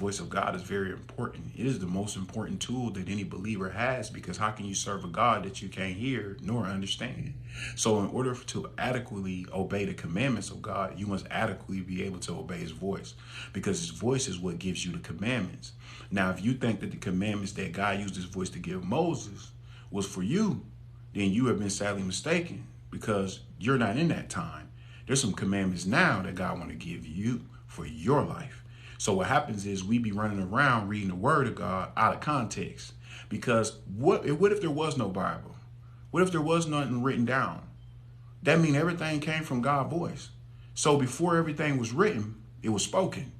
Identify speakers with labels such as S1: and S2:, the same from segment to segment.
S1: voice of God is very important. It is the most important tool that any believer has, because how can you serve a God that you can't hear nor understand? So in order to adequately obey the commandments of God, you must adequately be able to obey his voice, because his voice is what gives you the commandments. Now, if you think that the commandments that God used his voice to give Moses was for you, then you have been sadly mistaken, because you're not in that time. There's some commandments now that God want to give you for your life. So what happens is we be running around reading the word of God out of context. Because what if there was no Bible? What if there was nothing written down? That means everything came from God's voice. So before everything was written, it was spoken.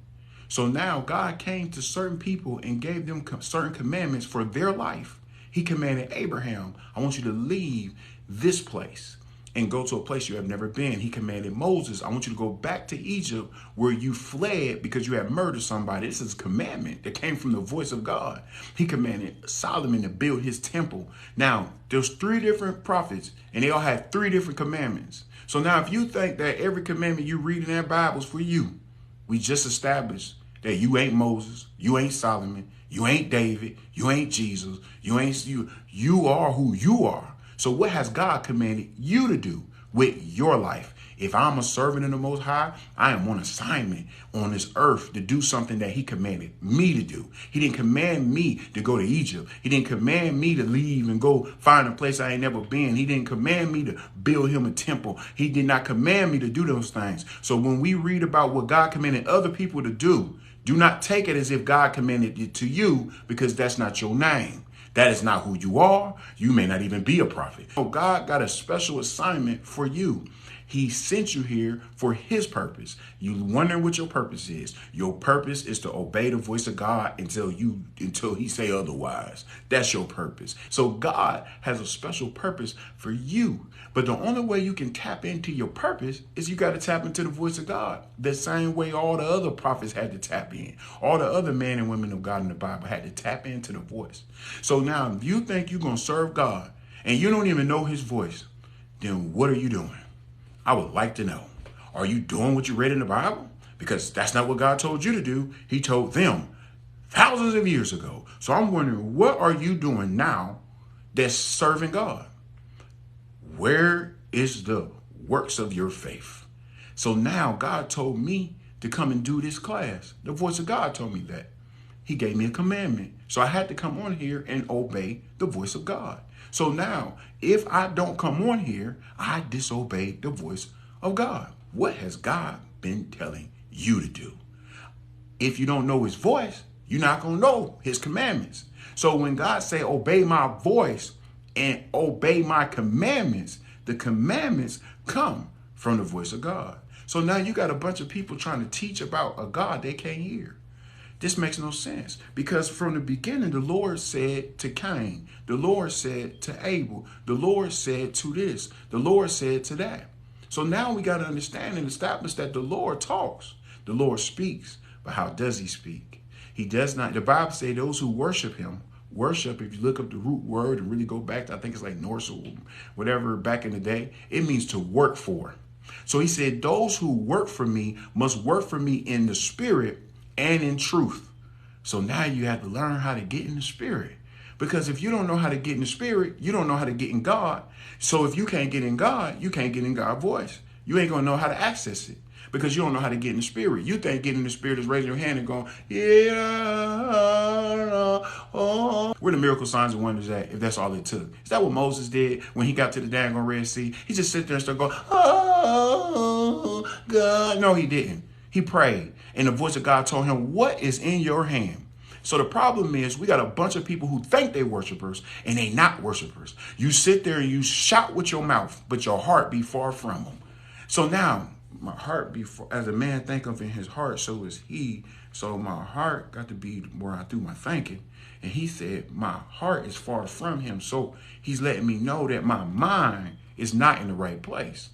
S1: So now God came to certain people and gave them certain commandments for their life. He commanded Abraham, I want you to leave this place and go to a place you have never been. He commanded Moses, I want you to go back to Egypt where you fled because you had murdered somebody. This is a commandment that came from the voice of God. He commanded Solomon to build his temple. Now, there's 3 different prophets and they all had 3 different commandments. So now if you think that every commandment you read in that Bible is for you, we just established that you ain't Moses, you ain't Solomon, you ain't David, you ain't Jesus, you are who you are. So what has God commanded you to do with your life? If I'm a servant of the Most High, I am on assignment on this earth to do something that he commanded me to do. He didn't command me to go to Egypt. He didn't command me to leave and go find a place I ain't never been. He didn't command me to build him a temple. He did not command me to do those things. So when we read about what God commanded other people to do not take it as if God commanded it to you, because that's not your name. That is not who you are. You may not even be a prophet. So God got a special assignment for you. He sent you here for his purpose. You wondering what your purpose is. Your purpose is to obey the voice of God until he say otherwise. That's your purpose. So God has a special purpose for you. But the only way you can tap into your purpose is you got to tap into the voice of God. The same way all the other prophets had to tap in. All the other men and women of God in the Bible had to tap into the voice. So now if you think you're going to serve God and you don't even know his voice, then what are you doing? I would like to know. Are you doing what you read in the Bible? Because that's not what God told you to do. He told them thousands of years ago. So I'm wondering, what are you doing now that's serving God? Where is the works of your faith? So now God told me to come and do this class. The voice of God told me that. He gave me a commandment. So I had to come on here and obey the voice of God. So now, if I don't come on here, I disobey the voice of God. What has God been telling you to do? If you don't know his voice, you're not going to know his commandments. So when God say, obey my voice and obey my commandments, the commandments come from the voice of God. So now you got a bunch of people trying to teach about a God they can't hear. This makes no sense, because from the beginning, the Lord said to Cain, the Lord said to Abel, the Lord said to this, the Lord said to that. So now we got to understand and establish that the Lord talks, the Lord speaks, but how does he speak? He does not. The Bible says those who worship him, worship, if you look up the root word and really go back to, I think it's like Norse or whatever back in the day, it means to work for. So he said, those who work for me must work for me in the spirit and in truth. So now you have to learn how to get in the spirit. Because if you don't know how to get in the spirit, you don't know how to get in God. So if you can't get in God, you can't get in God's voice. You ain't going to know how to access it, because you don't know how to get in the spirit. You think getting in the spirit is raising your hand and going, yeah, oh. Where the miracle signs and wonders at, if that's all it took? Is that what Moses did when he got to the dang Red Sea? He just sit there and start going, oh, God. No, he didn't. He prayed, and the voice of God told him, what is in your hand? So the problem is we got a bunch of people who think they worshipers and they not worshipers. You sit there and you shout with your mouth, but your heart be far from them. So now my heart be far, as a man thinketh in his heart, so is he. So my heart got to be where I do my thinking. And he said, my heart is far from him. So he's letting me know that my mind is not in the right place.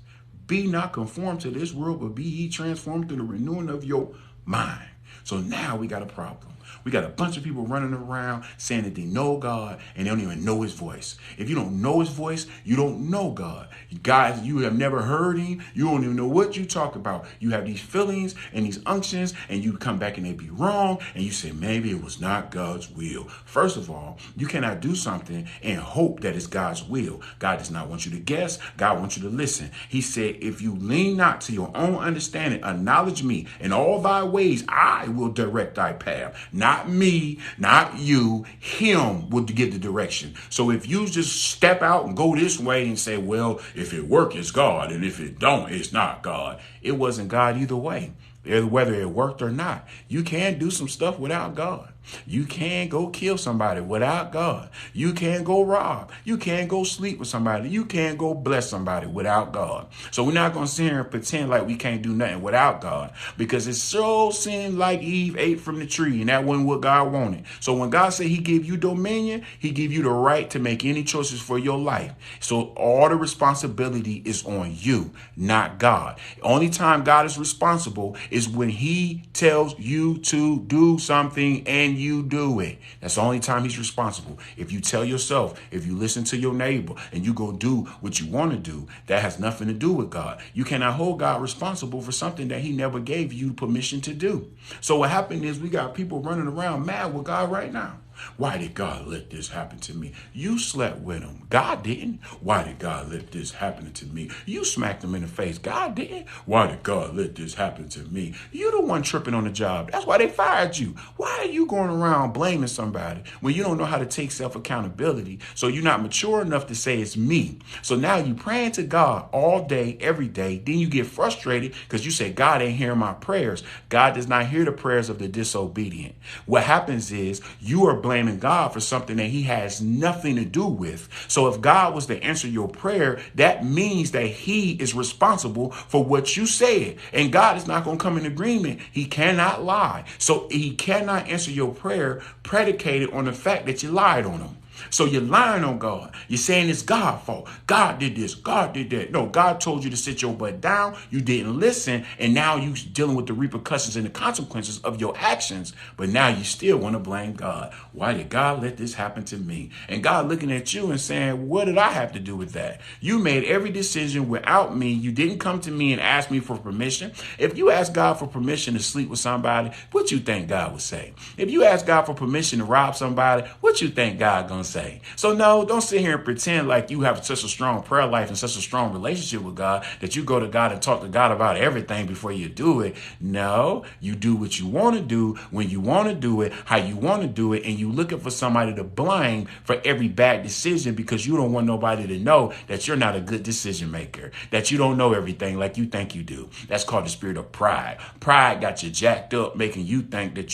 S1: Be not conformed to this world, but be ye transformed through the renewing of your mind. So now we got a problem. We got a bunch of people running around saying that they know God and they don't even know his voice. If you don't know his voice, you don't know God. Guys, you have never heard him. You don't even know what you talk about. You have these feelings and these unctions, and you come back and they be wrong, and you say, maybe it was not God's will. First of all, you cannot do something and hope that it's God's will. God does not want you to guess. God wants you to listen. He said, if you lean not to your own understanding, acknowledge me in all thy ways, I will direct thy path. Not me, not you. Him will give the direction. So if you just step out and go this way and say, well, if it work, it's God, and if it don't, it's not God. It wasn't God either way. Whether it worked or not, you can do some stuff without God. You can go kill somebody without God. You can go rob. You can go sleep with somebody. You can go bless somebody without God. So we're not going to sit here and pretend like we can't do nothing without God, because it so seems like Eve ate from the tree and that wasn't what God wanted. So when God said he gave you dominion, he gave you the right to make any choices for your life. So all the responsibility is on you, not God. The only time God is responsible is when he tells you to do something and you do it. That's the only time he's responsible. If you tell yourself, if you listen to your neighbor and you go do what you want to do, that has nothing to do with God. You cannot hold God responsible for something that he never gave you permission to do. So what happened is we got people running around mad with God right now. Why did God let this happen to me? You slept with him. God didn't. Why did God let this happen to me? You smacked him in the face. God didn't. Why did God let this happen to me? You the one tripping on the job. That's why they fired you. Why are you going around blaming somebody when you don't know how to take self-accountability? So you're not mature enough to say it's me. So now you praying to God all day, every day. Then you get frustrated because you say, God ain't hearing my prayers. God does not hear the prayers of the disobedient. What happens is you are blaming God for something that he has nothing to do with. So if God was to answer your prayer, that means that he is responsible for what you said. And God is not going to come in agreement. He cannot lie. So he cannot answer your prayer predicated on the fact that you lied on him. So you're lying on God. You're saying it's God's fault. God did this. God did that. No, God told you to sit your butt down. You didn't listen. And now you're dealing with the repercussions and the consequences of your actions. But now you still want to blame God. Why did God let this happen to me? And God looking at you and saying, what did I have to do with that? You made every decision without me. You didn't come to me and ask me for permission. If you ask God for permission to sleep with somebody, what you think God would say? If you ask God for permission to rob somebody, what you think God gonna say? So no, don't sit here and pretend like you have such a strong prayer life and such a strong relationship with God that you go to God and talk to God about everything before you do it. No, you do what you want to do when you want to do it, how you want to do it, and you looking for somebody to blame for every bad decision because you don't want nobody to know that you're not a good decision maker, that you don't know everything like you think you do. That's called the spirit of pride. Pride got you jacked up, making you think that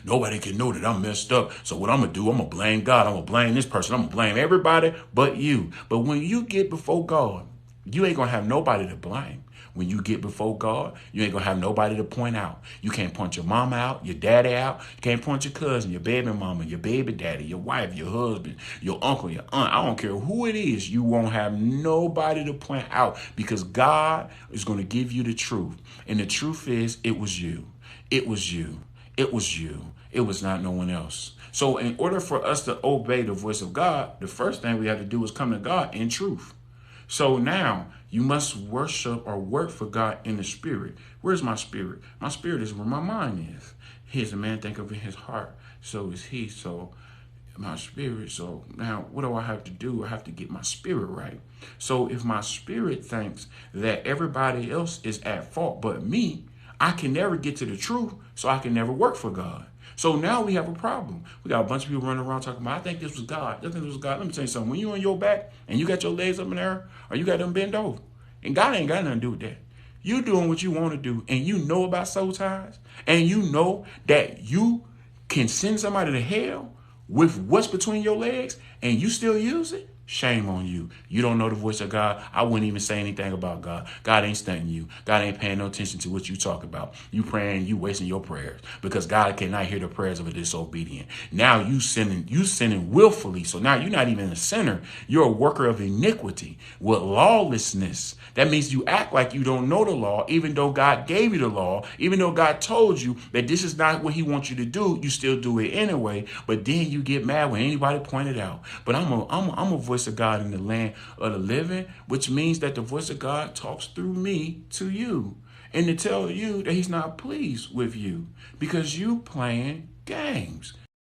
S1: nobody can know that I'm messed up. So what I'm going to do, I'm going to blame God. I'm going to blame this person. I'm going to blame everybody but you. But when you get before God, you ain't going to have nobody to blame. When you get before God, you ain't going to have nobody to point out. You can't point your mama out, your daddy out. You can't point your cousin, your baby mama, your baby daddy, your wife, your husband, your uncle, your aunt. I don't care who it is. You won't have nobody to point out because God is going to give you the truth. And the truth is, it was you. It was you. It was you. It was not no one else. So in order for us to obey the voice of God, the first thing we have to do is come to God in truth. So now you must worship or work for God in the spirit. Where's my spirit? My spirit is where my mind is. Here's a man think of in his heart. So is he. So my spirit. So now what do I have to do? I have to get my spirit right. So if my spirit thinks that everybody else is at fault but me, I can never get to the truth. So I can never work for God. So now we have a problem. We got a bunch of people running around talking about, I think this was God. I think this was God. Let me tell you something. When you on your back and you got your legs up in the air or you got them bent over, and God ain't got nothing to do with that. You doing what you want to do, and you know about soul ties, and you know that you can send somebody to hell with what's between your legs, and you still use it. Shame on you. You don't know the voice of God. I wouldn't even say anything about God. God ain't studying you. God ain't paying no attention to what you talk about. You praying, you wasting your prayers because God cannot hear the prayers of a disobedient. Now you sinning willfully. So now you're not even a sinner. You're a worker of iniquity with lawlessness. That means you act like you don't know the law, even though God gave you the law, even though God told you that this is not what he wants you to do. You still do it anyway. But then you get mad when anybody pointed out. But I'm a voice of God in the land of the living, which means that the voice of God talks through me to you and to tell you that he's not pleased with you because you playing games.